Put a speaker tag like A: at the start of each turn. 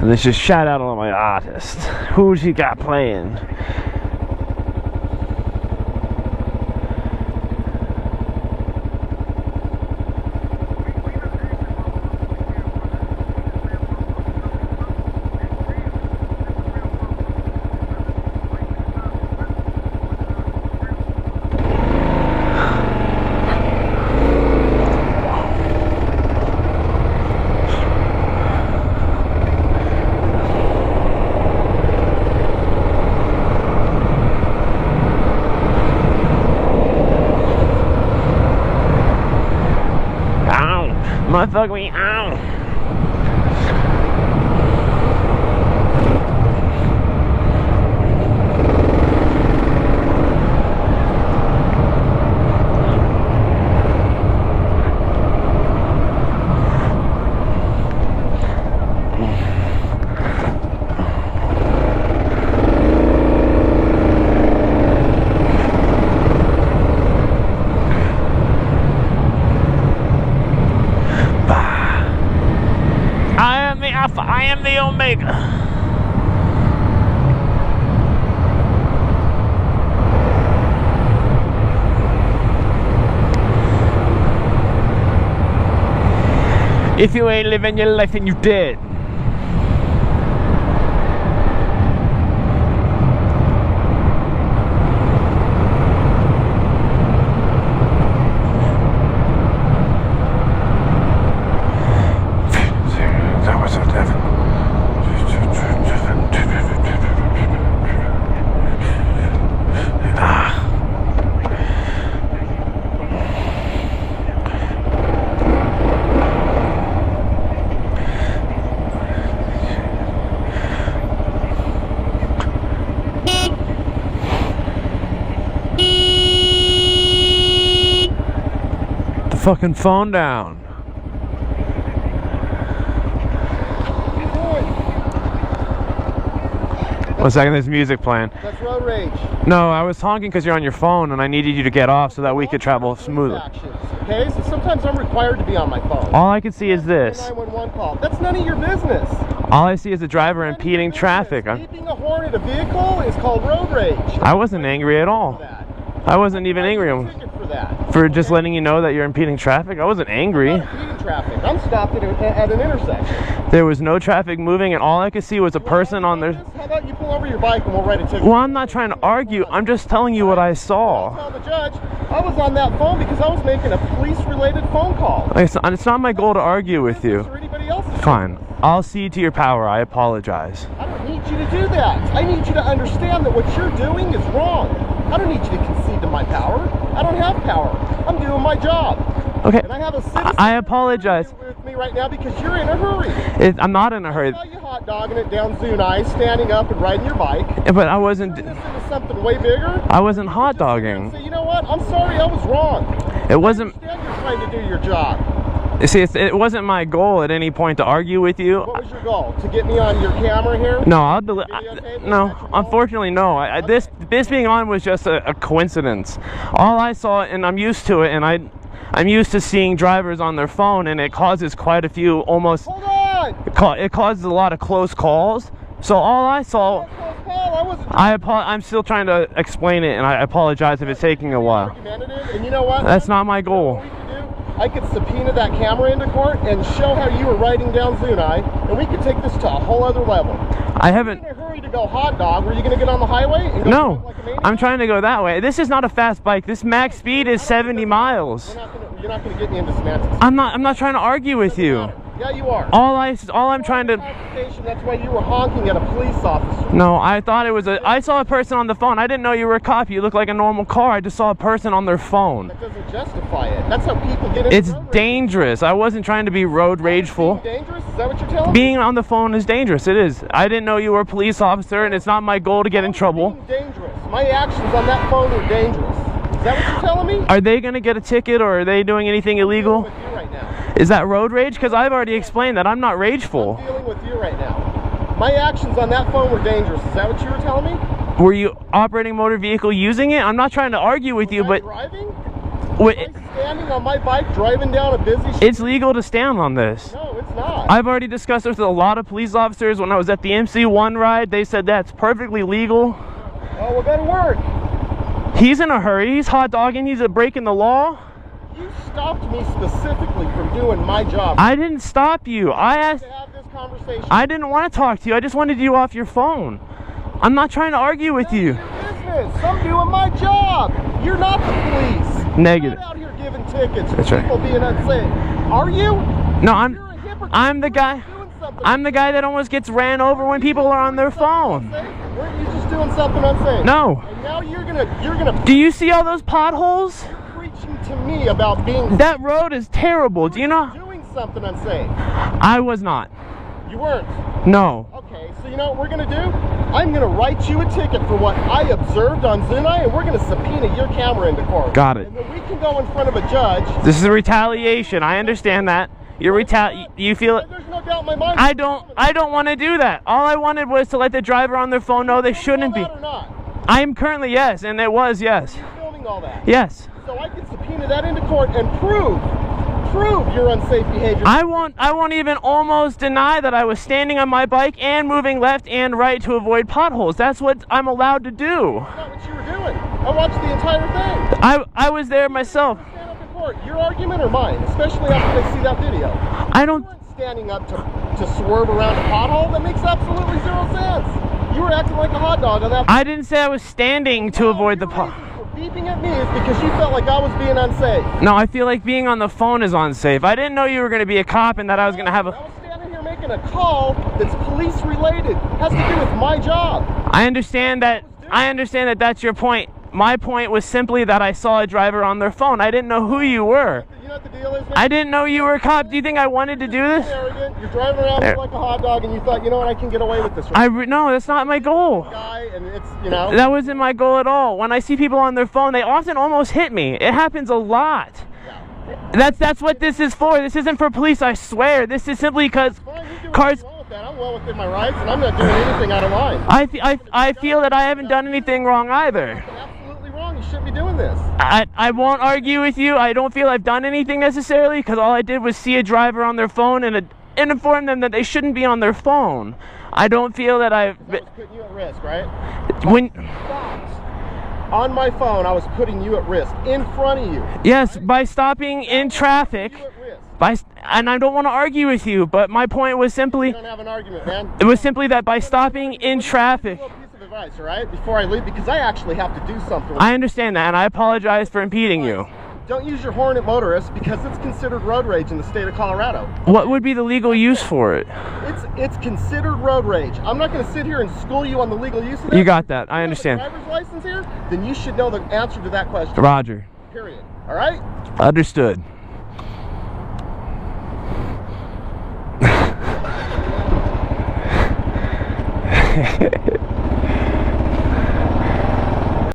A: And let's just shout out all my artists. Who's he got playing? Motherfucker, me out. I am the Omega. If you ain't living your life, then you dead. Fucking phone down. One second, there's music playing.
B: That's road rage.
A: No, I was honking because you're on your phone and I needed you to get off so that we could travel smoothly.
B: Okay, so sometimes I'm required to be on my phone.
A: All I can see is this.
B: 911 call. That's none of your business.
A: All I see is a driver impeding traffic.
B: Beeping a horn at a vehicle is called road rage.
A: I wasn't angry at all. I wasn't even angry. For just letting you know that you're impeding traffic? I wasn't angry.
B: I'm not impeding traffic. I'm stopped at an intersection.
A: There was no traffic moving and all I could see was a person on there.
B: How about you pull over your bike and we'll write a ticket?
A: Well, I'm not trying to argue. I'm just telling you what I saw.
B: I'll tell the judge I was on that phone because I was making a police-related phone call.
A: It's not my goal to argue with you.
B: Or anybody else's.
A: Fine. I'll cede to your power. I apologize.
B: I don't need you to do that. I need you to understand that what you're doing is wrong. I don't need you to concede to my power. I don't have power. I'm doing my job.
A: Okay.
B: And I have a citizen.
A: I apologize.
B: With me right now because you're in a hurry.
A: I'm not in a hurry.
B: I saw you hot dogging it down Zunai, standing up and riding your bike.
A: But I wasn't.
B: Turn this into something way bigger.
A: I wasn't hot dogging.
B: So you know what? I'm sorry. I was wrong.
A: It wasn't.
B: I understand you're trying to do your job.
A: You see, it wasn't my goal at any point to argue with you.
B: What was your goal? To get me on your camera here?
A: No, no. Unfortunately, no. This being on was just a coincidence. All I saw, and I'm used to it, and I'm used to seeing drivers on their phone, and it causes quite a few almost.
B: Hold on.
A: It causes a lot of close calls. So all I saw. I'm still trying to explain it, and I apologize if it's taking a while.
B: And you know what?
A: That's not my goal.
B: I could subpoena that camera into court and show how you were riding down Zunai, and we could take this to a whole other level.
A: I haven't.
B: You're in a hurry to go hot dog. Were you going to get on the highway? And go
A: no,
B: like a maniac?
A: I'm trying to go that way. This is not a fast bike. This max speed is 70 miles.
B: You're not going to get me into semantics.
A: I'm not trying to argue with you.
B: Yeah, you are.
A: All I'm trying to.
B: That's why you were honking at a police officer.
A: No, I thought it was I saw a person on the phone. I didn't know you were a cop. You look like a normal car. I just saw a person on their phone.
B: That doesn't justify it. That's how people get into
A: It's dangerous. I wasn't trying to be road rageful.
B: Being dangerous? Is that what you're telling me?
A: Being on the phone is dangerous. It is. I didn't know you were a police officer, and it's not my goal to get in trouble.
B: Being dangerous. My actions on that phone were dangerous. Is that what you're telling me?
A: Are they going to get a ticket, or are they doing anything illegal?
B: I'm dealing with you right now.
A: Is that road rage? Because I've already explained that I'm not rageful.
B: I'm dealing with you right now. My actions on that phone were dangerous. Is that what you were telling me?
A: Were you operating a motor vehicle using it? I'm not trying to argue with you, but
B: driving? Standing on my bike, driving down a busy street?
A: It's legal to stand on this.
B: No, it's not.
A: I've already discussed this with a lot of police officers. When I was at the MC1 ride, they said that's perfectly legal.
B: Oh, we'll go to work.
A: He's in a hurry. He's hot dogging. He's breaking the law.
B: You stopped me specifically from doing my job.
A: I didn't stop you. I asked.
B: To have this conversation.
A: I didn't want to talk to you. I just wanted you off your phone. I'm not trying to argue with you.
B: Your business. I'm doing my job. You're not the police.
A: Negative.
B: You're not out here giving tickets for
A: That's right.
B: people being unsafe. Are you?
A: No,
B: You're a hypocrite.
A: I'm the guy. I'm the guy that almost gets ran over when people are on their phone.
B: Weren't you just doing something unsafe?
A: No.
B: And now you're gonna
A: Do you see all those potholes?
B: preaching to me about being
A: That road is terrible. Do you know?
B: doing something unsafe.
A: I was not.
B: You weren't.
A: No.
B: Okay, so you know what we're gonna do? I'm gonna write you a ticket for what I observed on Zunai, and we're gonna subpoena your camera into court.
A: Got it.
B: And then we can go in front of a judge.
A: This is a retaliation. I understand that. You feel it.
B: There's no doubt in my mind.
A: I don't want to do that. All I wanted was to let the driver on their phone know they shouldn't be.
B: Or not?
A: I am currently, yes, and it was, yes.
B: You're filming all that.
A: Yes.
B: So I can subpoena that into court and prove your unsafe behavior.
A: I won't even almost deny that I was standing on my bike and moving left and right to avoid potholes. That's what I'm allowed to do.
B: That's not what you were doing. I watched the entire thing.
A: I was there myself.
B: Stand up in court. Your argument or mine, especially after they see that video.
A: I don't.
B: You weren't standing up to swerve around a pothole. That makes absolutely zero sense. You were acting like a hot dog on that.
A: I didn't say I was standing to avoid the pothole.
B: Beeping at me is because you felt like I was being unsafe.
A: No, I feel like being on the phone is unsafe. I didn't know you were going to be a cop and that I was going to have
B: I was standing here making a call that's police related. It has to do with my job.
A: I understand that that's your point. My point was simply that I saw a driver on their phone. I didn't know who you were.
B: You know what the deal is, man?
A: I didn't know you were a cop. Do you think I wanted to do
B: You're
A: this?
B: arrogant. You're driving around like a hot dog and you thought, you know what, I can get away with this.
A: No, that's not my goal.
B: Guy and it's, you know.
A: That wasn't my goal at all. When I see people on their phone, they often almost hit me. It happens a lot. That's what this is for. This isn't for police, I swear. This is simply because cars.
B: I'm well within my rights and I'm not doing anything out of line.
A: I feel that I haven't done anything wrong either.
B: Absolutely wrong. You shouldn't be doing this.
A: I won't argue with you. I don't feel I've done anything necessarily because all I did was see a driver on their phone and inform them that they shouldn't be on their phone. I don't feel that
B: That was putting you at risk, right?
A: When
B: on my phone, I was putting you at risk in front of you.
A: Yes, by stopping in traffic. And I don't want to argue with you, but my point was simply.
B: You don't have an argument, man.
A: It was simply that by stopping in traffic.
B: A little piece of advice, all right? Before I leave, because I actually have to do something.
A: I understand that, and I apologize for impeding you.
B: Don't use your horn at motorists because it's considered road rage in the state of Colorado.
A: What would be the legal use for it?
B: It's considered road rage. I'm not going to sit here and school you on the legal use of that.
A: You got that. I understand.
B: If you have a driver's license here, then you should know the answer to that question.
A: Roger.
B: Period. All right?
A: Understood.